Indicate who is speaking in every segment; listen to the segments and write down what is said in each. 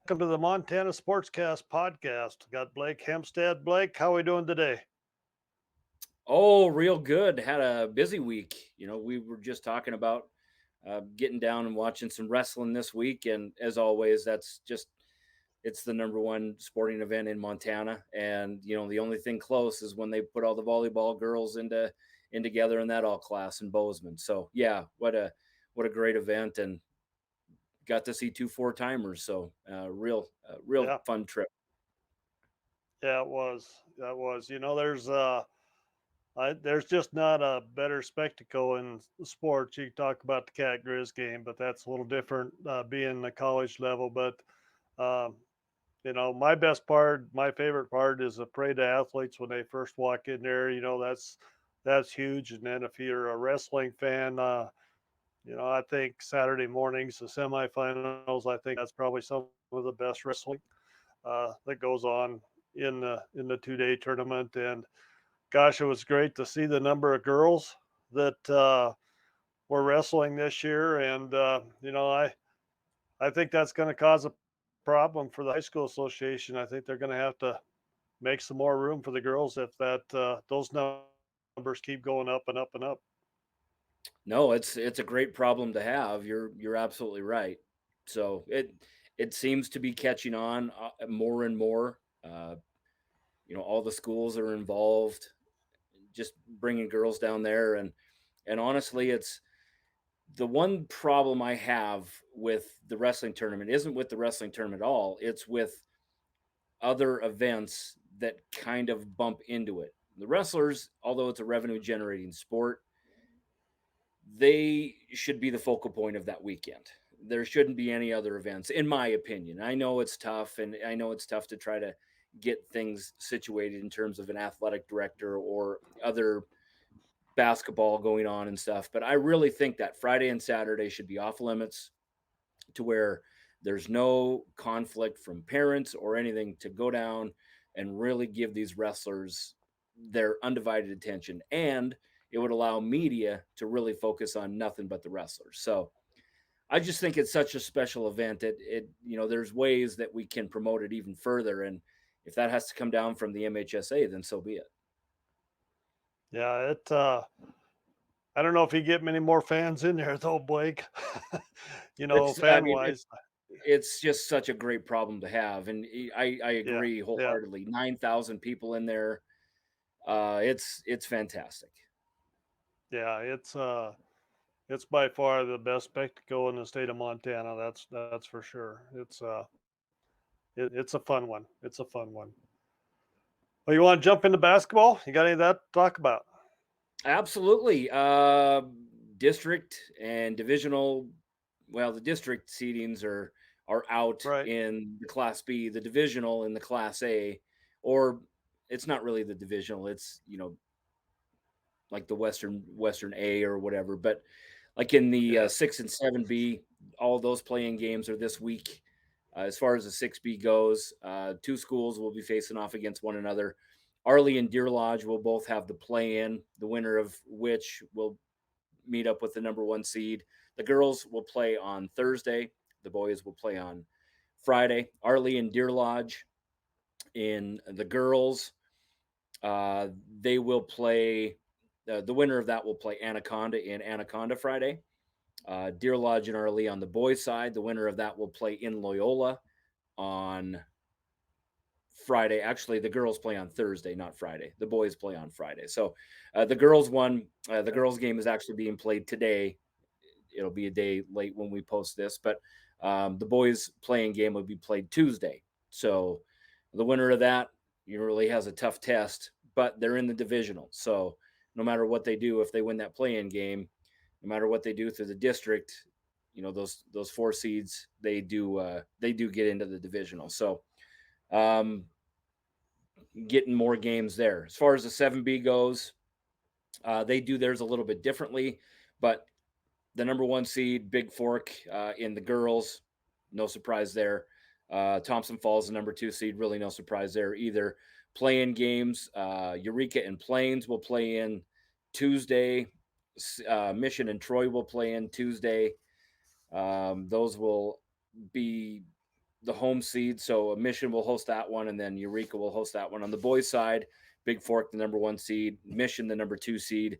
Speaker 1: welcome to the Montana Sportscast podcast. Got Blake Hempstead. Blake, how are we doing today?
Speaker 2: Oh, real good. Had a busy week. We were just talking about getting down and watching some wrestling this week, and as always, it's the number one sporting event in Montana. And the only thing close is when they put all the volleyball girls in together in that all class in Bozeman. So yeah, what a great event, and got to see two four timers. So real
Speaker 1: Yeah,
Speaker 2: fun trip.
Speaker 1: yeah, it was. That was. There's just not a better spectacle in sports. You talk about the Cat Grizz game, but that's a little different being the college level. But um, my best part, my favorite part, is the parade of athletes when they first walk in there. That's huge. And then if you're a wrestling fan, I think Saturday mornings, the semifinals, I think that's probably some of the best wrestling that goes on in the 2 day tournament. And gosh, it was great to see the number of girls that were wrestling this year. And I think that's going to cause a problem for the high school association. I think they're going to have to make some more room for the girls if those numbers keep going up and up and up.
Speaker 2: No, it's a great problem to have. You're absolutely right. So it seems to be catching on more and more. All the schools are involved, just bringing girls down there, and honestly, it's the one problem I have with the wrestling tournament isn't with the wrestling tournament at all. It's with other events that kind of bump into it. The wrestlers, although it's a revenue generating sport, they should be the focal point of that weekend. There shouldn't be any other events, in my opinion. I know it's tough, and I know it's tough to try to get things situated in terms of an athletic director or other basketball going on and stuff. But I really think that Friday and Saturday should be off limits to where there's no conflict from parents or anything to go down and really give these wrestlers their undivided attention. And it would allow media to really focus on nothing but the wrestlers. So I just think it's such a special event that there's ways that we can promote it even further. And if that has to come down from the MHSA, then so be it.
Speaker 1: Yeah, I don't know if you get many more fans in there though, Blake.
Speaker 2: I
Speaker 1: Fan
Speaker 2: mean,
Speaker 1: wise.
Speaker 2: it's just such a great problem to have. And I
Speaker 1: Yeah,
Speaker 2: agree
Speaker 1: yeah,
Speaker 2: wholeheartedly. 9,000 people in there. It's fantastic.
Speaker 1: yeah. It's by far the best spectacle in the state of Montana. That's for sure. It's a fun one. It's a fun one. Well, you want to jump into basketball? You got any of that to talk about?
Speaker 2: Absolutely. District and divisional. Well, the district seedings are out
Speaker 1: Right.
Speaker 2: in the Class B. The divisional in the Class A, or it's not really the divisional. It's like the Western A or whatever. But like in the
Speaker 1: Yeah.
Speaker 2: 6 and 7B, all those playing games are this week. As far as the 6B goes, two schools will be facing off against one another. Arley and Deer Lodge will both have the play in, the winner of which will meet up with the number one seed. The girls will play on Thursday, the boys will play on Friday. Arley and Deer Lodge in the girls, they will play. The winner of that will play Anaconda in Anaconda Friday. Deer Lodge and Arley on the boys' side. The winner of that will play in Loyola on Friday. Actually, the girls play on Thursday, not Friday. The boys play on Friday. So the girls one, the
Speaker 1: Okay.
Speaker 2: girls game is actually being played today. It'll be a day late when we post this, but the boys playing game will be played Tuesday. So the winner of that really has a tough test, but they're in the divisional. So no matter what they do, if they win that play-in game, no matter what they do through the district, those four seeds they do get into the divisional. So um, getting more games there. As far as the 7B goes, they do theirs a little bit differently, but the number one seed, Big Fork, in the girls, no surprise there. Thompson Falls, the number two seed, really no surprise there either. Play-in games, Eureka and Plains will play in Tuesday. Mission and Troy will play in Tuesday. Those will be the home seed. So Mission will host that one, and then Eureka will host that one. On the boys' side, Big Fork, the number 1 seed, Mission, the number 2 seed.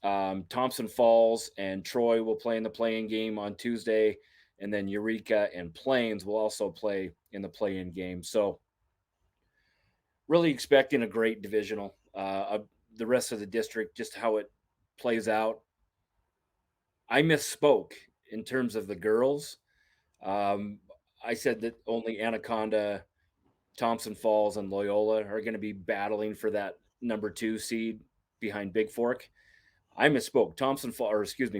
Speaker 2: Thompson Falls and Troy will play in the playing game on Tuesday, and then Eureka and Plains will also play in the play-in game. So really expecting a great divisional. The rest of the district, just how it plays out. I misspoke in terms of the girls. Um, I said that only Anaconda, Thompson Falls, and Loyola are going to be battling for that number 2 seed behind Big Fork. I misspoke.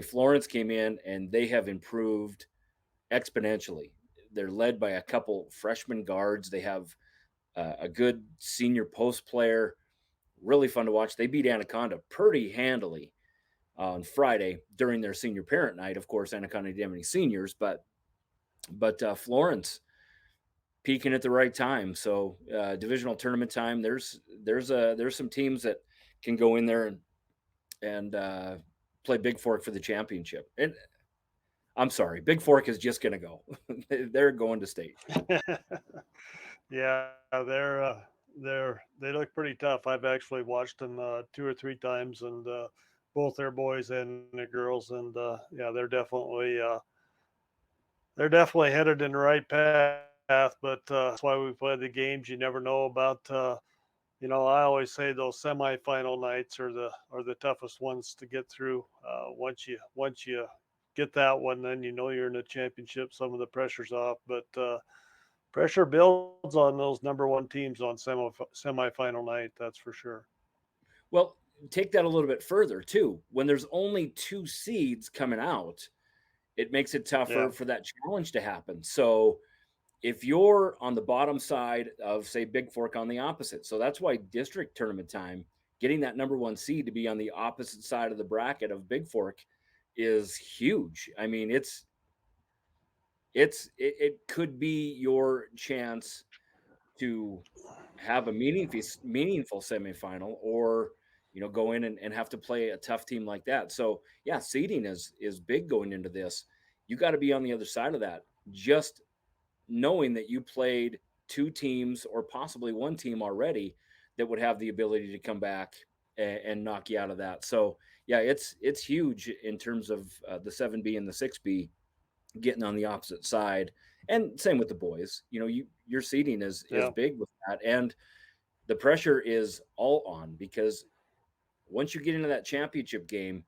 Speaker 2: Florence came in and they have improved exponentially. They're led by a couple freshman guards. They have a good senior post player, really fun to watch. They beat Anaconda pretty handily on Friday during their senior parent night. Of course, Anaconda didn't have any seniors, but Florence peaking at the right time. So divisional tournament time. There's some teams that can go in there and play Big Fork for the championship. And I'm sorry, Big Fork is just going to go. They're going to state.
Speaker 1: Yeah, they look pretty tough. I've actually watched them 2 or 3 times, and both their boys and their girls, and yeah, they're definitely headed in the right path. But that's why we play the games. You never know about. I always say those semifinal nights are the toughest ones to get through. Once you get that one, then you know you're in the championship. Some of the pressure's off, but pressure builds on those number one teams on semifinal night. That's for sure.
Speaker 2: Well, take that a little bit further too. When there's only 2 seeds coming out, it makes it tougher
Speaker 1: Yeah,
Speaker 2: for that challenge to happen. So if you're on the bottom side of, say, Big Fork on the opposite, so that's why district tournament time, getting that number 1 seed to be on the opposite side of the bracket of Big Fork is huge. I mean, it could be your chance to have a meaningful semifinal, or go in and have to play a tough team like that. So yeah, seeding is big going into this. You got to be on the other side of that. Just knowing that you played 2 teams or possibly 1 team already that would have the ability to come back and knock you out of that. So yeah, it's huge in terms of the 7B and the 6B getting on the opposite side. And same with the boys. Your seeding is
Speaker 1: yeah,
Speaker 2: big with that, and the pressure is all on because once you get into that championship game,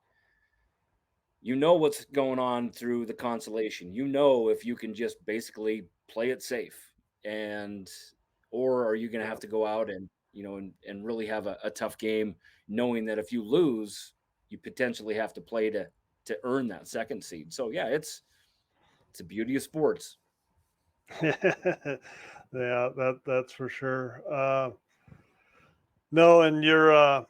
Speaker 2: you know what's going on through the consolation. You know if you can just basically play it safe, and or are you going to have
Speaker 1: yeah.
Speaker 2: to go out and really have a tough game, knowing that if you lose, you potentially have to play to earn that second seed. So yeah, it's a beauty of sports.
Speaker 1: Yeah, that's for sure. No, and you're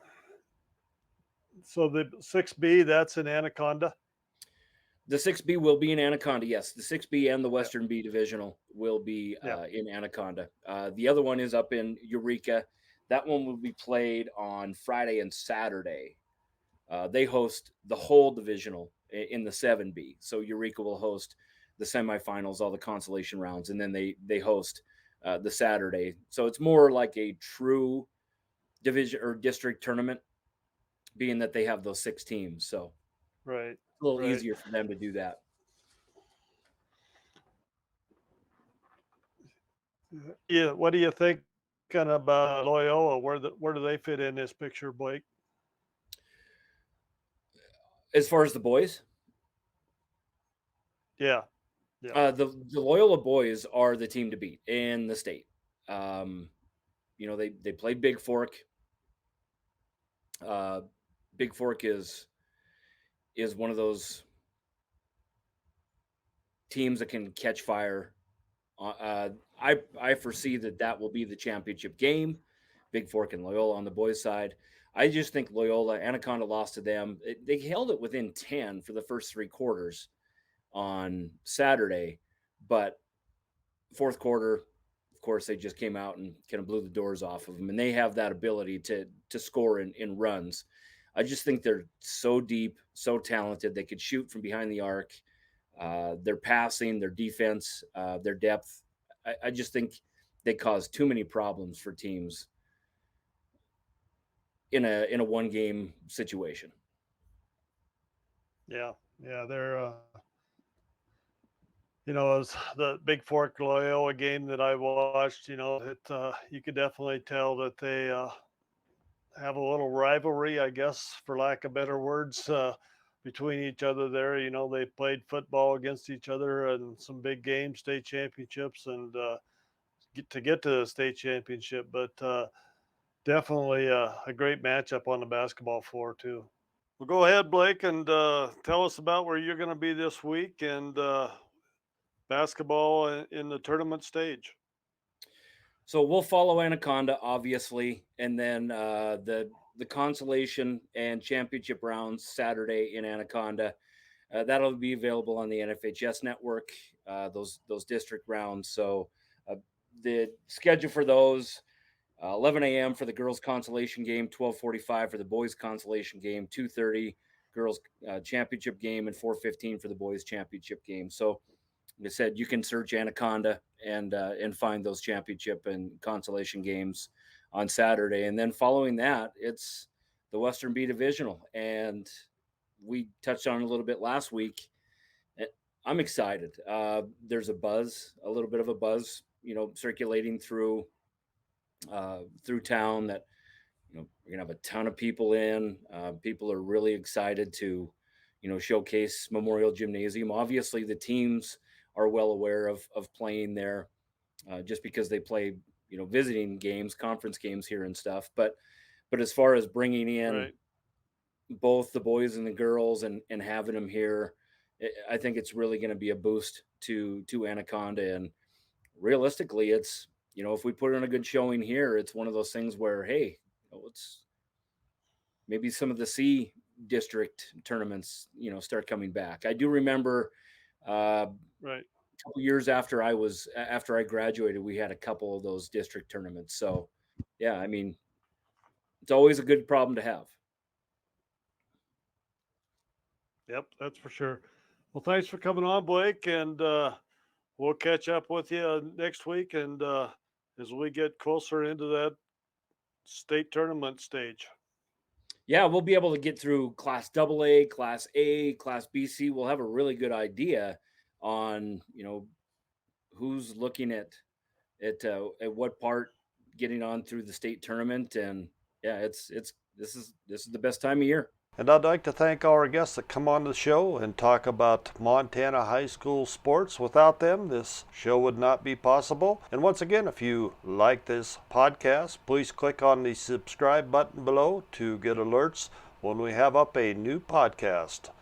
Speaker 1: so the 6B, that's an Anaconda.
Speaker 2: The 6B will be in Anaconda. Yes, the 6B and the
Speaker 1: Yeah,
Speaker 2: Western B divisional will be
Speaker 1: yeah,
Speaker 2: in Anaconda. The other one is up in Eureka. That one will be played on Friday and Saturday. They host the whole divisional in the 7B. So Eureka will host the semifinals, all the consolation rounds, and then they host the Saturday. So it's more like a true division or district tournament, being that they have those 6 teams. So
Speaker 1: right,
Speaker 2: it's a little
Speaker 1: right.
Speaker 2: easier for them to do that.
Speaker 1: Yeah, what do you think kind of about Loyola? Where do they fit in this picture, Blake?
Speaker 2: As far as the boys,
Speaker 1: Yeah, yeah,
Speaker 2: the Loyola boys are the team to beat in the state. Um, they played Big Fork. Uh, Big Fork is one of those teams that can catch fire. I foresee that will be the championship game. Big Fork and Loyola on the boys' side. I just think Loyola Anaconda lost to them. They held it within 10 for the first 3 quarters on Saturday, but fourth quarter, of course, they just came out and kind of blew the doors off of them, and they have that ability to score in runs. I just think they're so deep, so talented. They could shoot from behind the arc. Their passing, their defense, their depth. I just think they cause too many problems for teams in a one game situation.
Speaker 1: Yeah, yeah, they're it was the Big Fork Loyola game that I watched. You could definitely tell that they have a little rivalry, I guess, for lack of better words, between each other there. They played football against each other in some big games, state championships, and get to the state championship. But definitely a great matchup on the basketball floor, too. Well, go ahead, Blake, and tell us about where you're going to be this week and basketball in the tournament stage.
Speaker 2: So we'll follow Anaconda, obviously, and then the consolation and championship rounds Saturday in Anaconda. That'll be available on the NFHS network. Those district rounds. So uh, the schedule for those: 11 a.m. for the girls' consolation game, 12:45 for the boys' consolation game, 2:30 girls' championship game, and 4:15 for the boys' championship game. So like I said, you can search Anaconda and find those championship and consolation games on Saturday, and then following that, it's the Western B Divisional, and we touched on it a little bit last week. Eh, I'm excited. There's a little bit of a buzz, circulating through town that we're gonna have a ton of people in. People are really excited to, showcase Memorial Gymnasium. Obviously, the teams are well aware of playing there, just because they play, visiting games, conference games here and stuff. But as far as bringing in
Speaker 1: Right.
Speaker 2: both the boys and the girls and having them here, I think it's really going to be a boost to Anaconda. And realistically, it's if we put in a good showing here, it's one of those things where, hey, it's maybe some of the C district tournaments, start coming back. I do remember
Speaker 1: Right.
Speaker 2: a couple years after I graduated, we had a couple of those district tournaments. So yeah, I mean, it's always a good problem to have.
Speaker 1: Yep, that's for sure. Well, thanks for coming on, Blake, and we'll catch up with you next week and as we get closer into that state tournament stage.
Speaker 2: Yeah, we'll be able to get through class AA, class A, class BC. We'll have a really good idea on, who's looking at what part getting on through the state tournament. And yeah, it's this is the best time of year.
Speaker 1: And I'd like to thank our guests that come on the show and talk about Montana high school sports. Without them, this show would not be possible. And once again, if you like this podcast, please click on the subscribe button below to get alerts when we have up a new podcast.